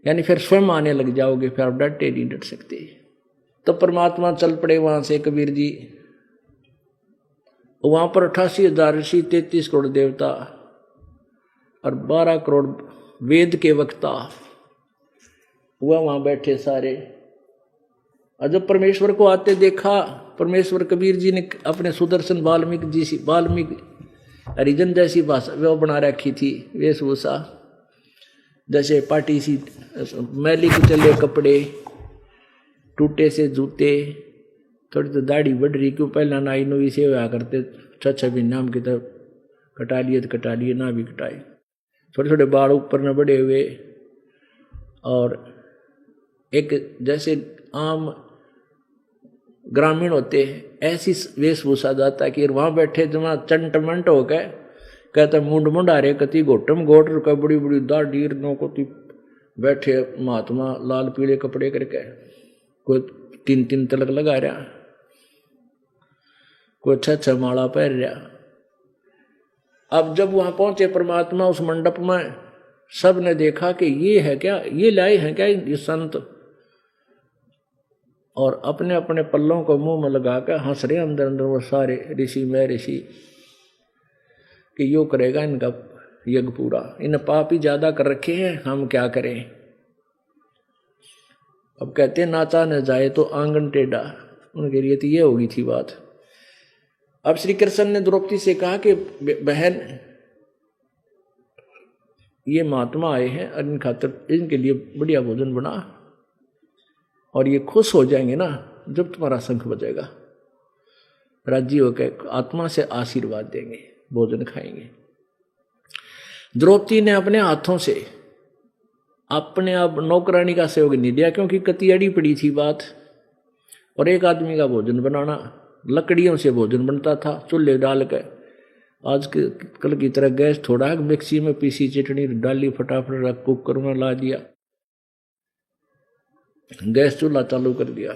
यानी फिर स्वयं आने लग जाओगे, फिर आप डटे नहीं डट सकते। तो परमात्मा चल पड़े वहां से कबीर जी। वहां पर 88,000 ऋषि, 33 करोड़ देवता और 12 करोड़ वेद के वक्ता हुआ वहां बैठे सारे। और जब परमेश्वर को आते देखा, परमेश्वर कबीर जी ने अपने सुदर्शन वाल्मीकि हरिजन जैसी भाषा वो बना रखी थी, वेशभूषा जैसे पाटी सी, मैली कुचले कपड़े, टूटे से जूते, थोड़ी तो दाढ़ी बढ़ रही, क्यों पहला नाई नुई से हुआ करते, 6 महीना हम की तरफ कटा लिए तो कटा लिए, ना भी कटाए, छोटे छोटे बाल ऊपर न बढ़े हुए। और एक जैसे आम ग्रामीण होते हैं ऐसी वेशभूषा जाता कि वहां बैठे जमा चंटमंट हो गए, कहते मुंड मुंडारे कति घोटम घोट रुका, बड़ी बड़ी दाढ़ी नौकोती बैठे महात्मा, लाल पीले कपड़े करके, कोई 3 तिलक लगा रहा, कोई 6 माला पहन रहा। अब जब वहां पहुंचे परमात्मा उस मंडप में, सब ने देखा कि ये है क्या, ये लाए हैं क्या ये संत, और अपने अपने पल्लों को मुंह में लगा कर हंस रहे अंदर अंदर वो सारे ऋषि में ऋषि, कि यो करेगा इनका यज्ञ पूरा, इन पाप ही ज्यादा कर रखे हैं, हम क्या करें। अब कहते हैं नाचा न जाए तो आंगन टेढ़ा, उनके लिए तो ये होगी थी बात। अब श्री कृष्ण ने द्रौपदी से कहा कि बहन ये महात्मा आए हैं और इन खातिर इनके लिए बढ़िया भोजन बना, और ये खुश हो जाएंगे ना जब तुम्हारा शंख बजेगा, राजी होकर आत्मा से आशीर्वाद देंगे, भोजन खाएंगे। द्रौपदी ने अपने हाथों से अपने आप नौकरानी का सहयोग नहीं दिया, क्योंकि कति अड़ी पड़ी थी बात, और एक आदमी का भोजन बनाना, लकड़ियों से भोजन बनता था चूल्हे डाल कर, आज के कल की तरह गैस थोड़ा है, मिक्सी में पीसी चटनी डाली, फटाफट कुकर में ला दिया, गैस चूल्हा चालू कर दिया,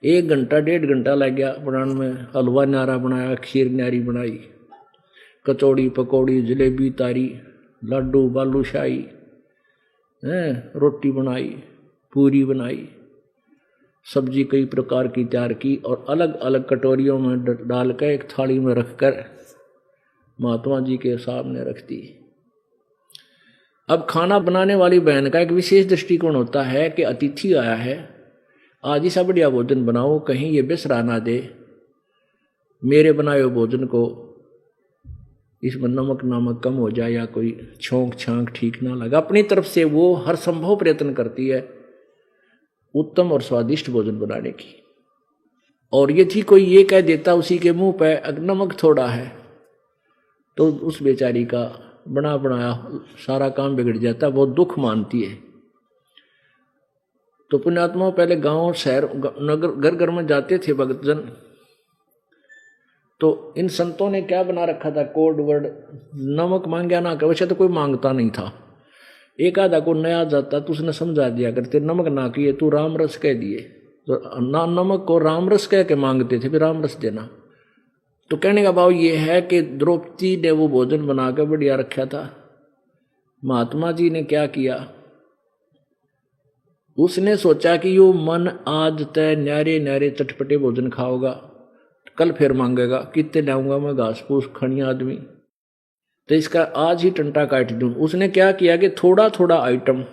1 घंटा 1.5 घंटा लग गया बनाने में। हलवा न्यारा बनाया, खीर न्यारी बनाई, कचौड़ी पकौड़ी जलेबी तारी, लड्डू बालूशाही, रोटी बनाई, पूरी बनाई, सब्जी कई प्रकार की तैयार की, और अलग अलग कटोरियों में डालकर एक थाली में रखकर महात्मा जी के सामने रख दी। अब खाना बनाने वाली बहन का एक विशेष दृष्टिकोण होता है कि अतिथि आया है, आज ऐसा बढ़िया भोजन बनाओ, कहीं ये बिसरा ना दे मेरे बनाए हुए भोजन को, इसमें नमक नामक कम हो जाए या कोई छोंक छांक ठीक ना लगा। अपनी तरफ से वो हर संभव प्रयत्न करती है उत्तम और स्वादिष्ट भोजन बनाने की। और यदि कोई ये कह देता उसी के मुंह पे नमक थोड़ा है, तो उस बेचारी का बना बनाया सारा काम बिगड़ जाता, बहुत दुख मानती है। तो पुण्यात्मा पहले गांव शहर नगर घर घर में जाते थे भक्तजन, तो इन संतों ने क्या बना रखा था कोड वर्ड, नमक मांगया ना कर, वैसे तो कोई मांगता नहीं था, एक आधा को नया जाता तो उसने समझा दिया करते, नमक ना किए तू राम रस कह दिए, तो ना नमक को राम रस कह के मांगते थे, फिर राम रस देना। तो कहने का भाव ये है कि द्रौपदी ने वो भोजन बनाकर बढ़िया रखा था। महात्मा जी ने क्या किया, उसने सोचा कि यो मन आज तय न्यारे न्यारे चटपटे भोजन खाओगा, कल फिर मांगेगा कितने लाऊंगा मैं घास फूस खड़ी आदमी, तो इसका आज ही टंटा काट दूं। उसने क्या किया कि थोड़ा थोड़ा आइटम,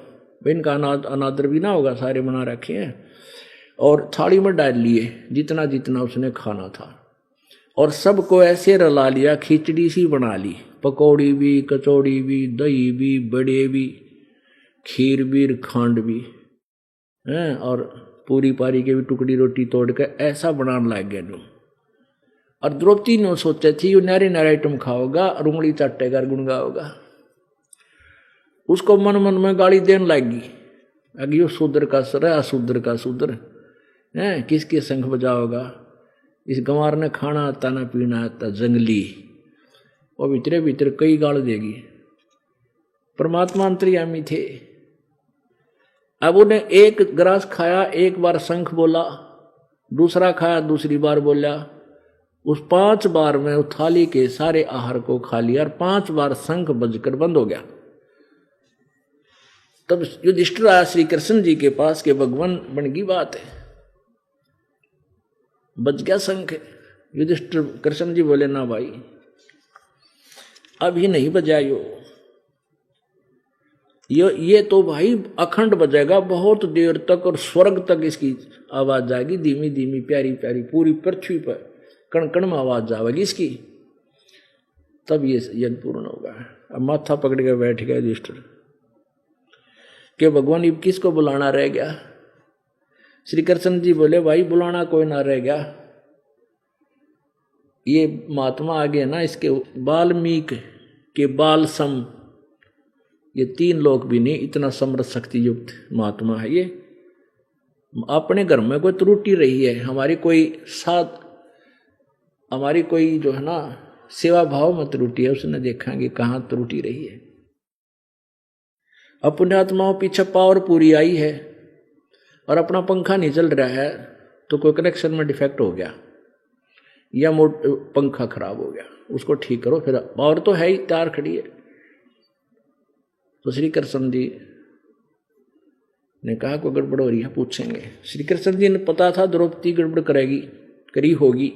इनका अनादर भी ना होगा, सारे बना रखे हैं, और थाली में डाल लिए जितना जितना उसने खाना था, और सबको ऐसे रला लिया, खिचड़ी सी बना ली, पकौड़ी भी, कचौड़ी भी, दही भी, बड़े भी, खीर भी, खांड भी हैं, और पूरी पारी के भी टुकड़ी रोटी तोड़ के ऐसा बनाने लग गया जो। और द्रौपदी ने सोचा थी ये नारे नारे आइटम खाओगा और उंगली चाटेगा और गुनगाओगा, उसको मन मन में गाली देने लगी, अगे यो शूद्र का सर, अशूद्र का शूद्र है, किसके संग बजाओगा, इस गंवार ने खाना आता ना पीना आता, जंगली, और भीतरे भीतर कई गाल देगी। परमात्मा अंतर्यामी थे। अब उन्हें एक ग्रास खाया, एक बार शंख बोला, दूसरा खाया दूसरी बार बोला, उस 5 बार में उस थाली के सारे आहार को खा लिया, और 5 बार शंख बजकर बंद हो गया। तब युधिष्ठिर आया श्री कृष्ण जी के पास के भगवान बन गई बात है, बच गया शंख। युधिष्ठिर कृष्ण जी बोले ना भाई अभी नहीं बजायो, ये तो भाई अखंड बजेगा बहुत देर तक और स्वर्ग तक इसकी आवाज जाएगी, धीमी धीमी प्यारी प्यारी, पूरी पृथ्वी पर कण कण में आवाज जाएगी इसकी, तब ये यज्ञ पूर्ण होगा। अब माथा पकड़ के बैठ गया युधिष्ठिर कि भगवान अब किसको बुलाना रह गया। श्री कृष्ण जी बोले भाई बुलाना कोई ना रह गया, ये महात्मा आगे ना, इसके वाल्मीकि के बाल सम, ये 3 लोग भी नहीं, इतना समर्थ शक्ति युक्त महात्मा है ये। अपने घर में कोई त्रुटि रही है, हमारी कोई जो है ना सेवा भाव में त्रुटि है, उसने देखेंगे कहाँ त्रुटि रही है। अपने आत्माओं पीछे पावर पूरी आई है और अपना पंखा नहीं चल रहा है तो कोई कनेक्शन में डिफेक्ट हो गया या पंखा खराब हो गया, उसको ठीक करो, फिर पावर तो है ही तैयार खड़ी है। तो श्री कृष्ण जी ने कहा कोई गड़बड़ हो रही है पूछेंगे। श्री कृष्ण जी ने पता था द्रौपदी गड़बड़ करी होगी।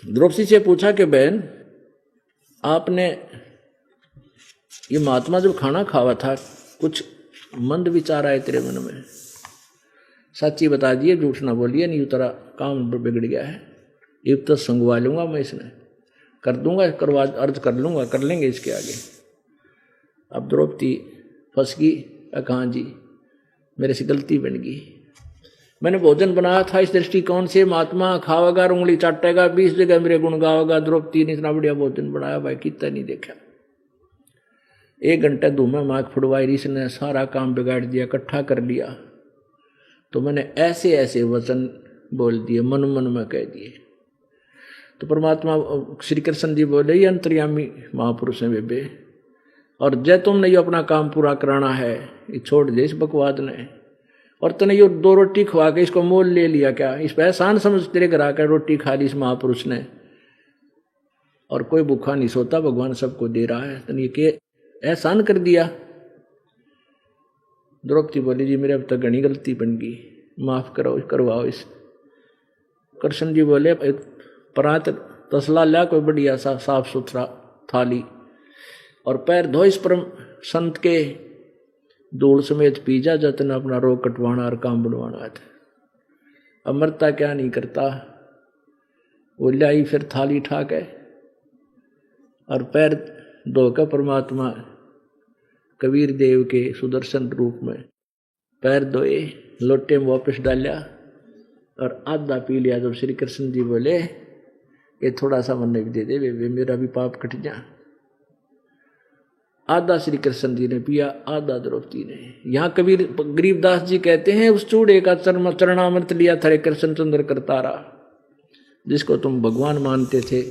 द्रौपदी से पूछा कि बहन आपने ये महात्मा जब खाना खावा था कुछ मंद विचार आए तेरे मन में, सच्ची बता दिए, झूठ ना बोलिए, नहीं उतरा काम बिगड़ गया है, ये तो संगवा लूंगा मैं, इसने कर दूंगा, करवा अर्ज कर लूंगा, कर लेंगे इसके आगे। अब द्रौपदी फंस गई, कहाँ जी मेरे से गलती बन गई, मैंने भोजन बनाया था इस दृष्टिकोण से, महात्मा खावेगा उंगली चाटेगा 20 जगह मेरे गुण गावेगा, द्रौपदी ने इतना बढ़िया भोजन बनाया भाई कितना नहीं देखा। 1 घंटे धूमे माख फुड़वाई, इसने सारा काम बिगाड़ दिया, इकट्ठा कर लिया। तो मैंने ऐसे ऐसे वचन बोल दिए, मन मन में कह दिए। तो परमात्मा श्री कृष्ण जी बोले ये अंतर्यामी महापुरुष हैं बेबे, और जय तुमने ये अपना काम पूरा कराना है, ये छोड़ दे इस बकवाद ने, और तूने ये 2 रोटी खवा के इसको मोल ले लिया क्या, इस पर एहसान समझ तेरे घर आकर रोटी खा ली इस महापुरुष ने, और कोई भूखा नहीं सोता, भगवान सबको दे रहा है, तूने ये एहसान कर दिया। द्रौपदी बोली जी मेरे अब तक घनी गलती बन गई, माफ करो, करवाओ इस। कृष्ण जी बोले एक परात तसला ला, कोई बढ़िया सा साफ सुथरा थाली, और पैर धो इस परम संत के, धूल समेत पीजा जतन अपना रोग कटवाना और काम बनवाना था। अमरता क्या नहीं करता, वो लाई फिर थाली ठा के और पैर धोकर परमात्मा कबीर देव के सुदर्शन रूप में पैर धोए, लोटे में वापस डाला और आधा पी लिया। जब श्री कृष्ण जी बोले ये थोड़ा सा मन भी दे दे वे, मेरा भी पाप कट जा। आधा श्री कृष्ण जी ने पिया, आधा द्रौपदी ने। यहाँ कबीर गरीबदास जी कहते हैं उस चूड़े का चरणामृत लिया था कृष्ण चंद्र करतारा, जिसको तुम भगवान मानते थे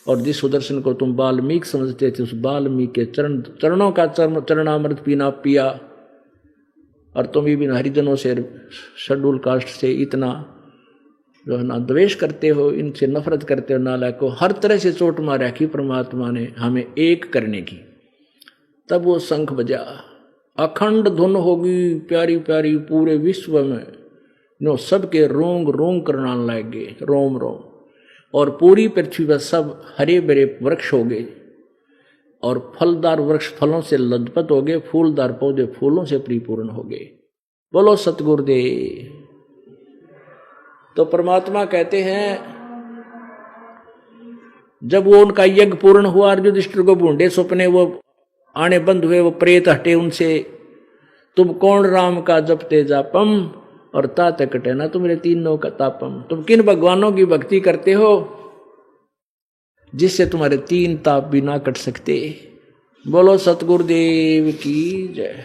और जिस सुदर्शन को तुम वाल्मीकि समझते थे, उस वाल्मीकि के चरणों का चरणामृत पीना पिया। और तुम भी हरिजनों से, शेड्यूल कास्ट से इतना जो है ना द्वेष करते हो, इनसे नफरत करते हो, नालायक को हर तरह से चोट मारा कि परमात्मा ने हमें एक करने की। तब वो शंख बजा, अखंड धुन होगी प्यारी प्यारी पूरे विश्व में, नो सबके रोंग रोंग करना लगे, रोम रोम, और पूरी पृथ्वी पर सब हरे भरे वृक्ष हो गए और फलदार वृक्ष फलों से लदपत हो गए, फूलदार पौधे फूलों से परिपूर्ण हो गए। बोलो सतगुरुदेव। तो परमात्मा कहते हैं जब वो उनका यज्ञ पूर्ण हुआ, युधिष्ठिर को बूंदे सपने वो आने बंद हुए, वो प्रेत हटे उनसे, तुम कौन राम का जपते जापम और तात कटे ना तुम्हारे 3 का तापम। तुम किन भगवानों की भक्ति करते हो जिससे तुम्हारे 3 ताप भी ना कट सकते। बोलो सतगुरुदेव की जय।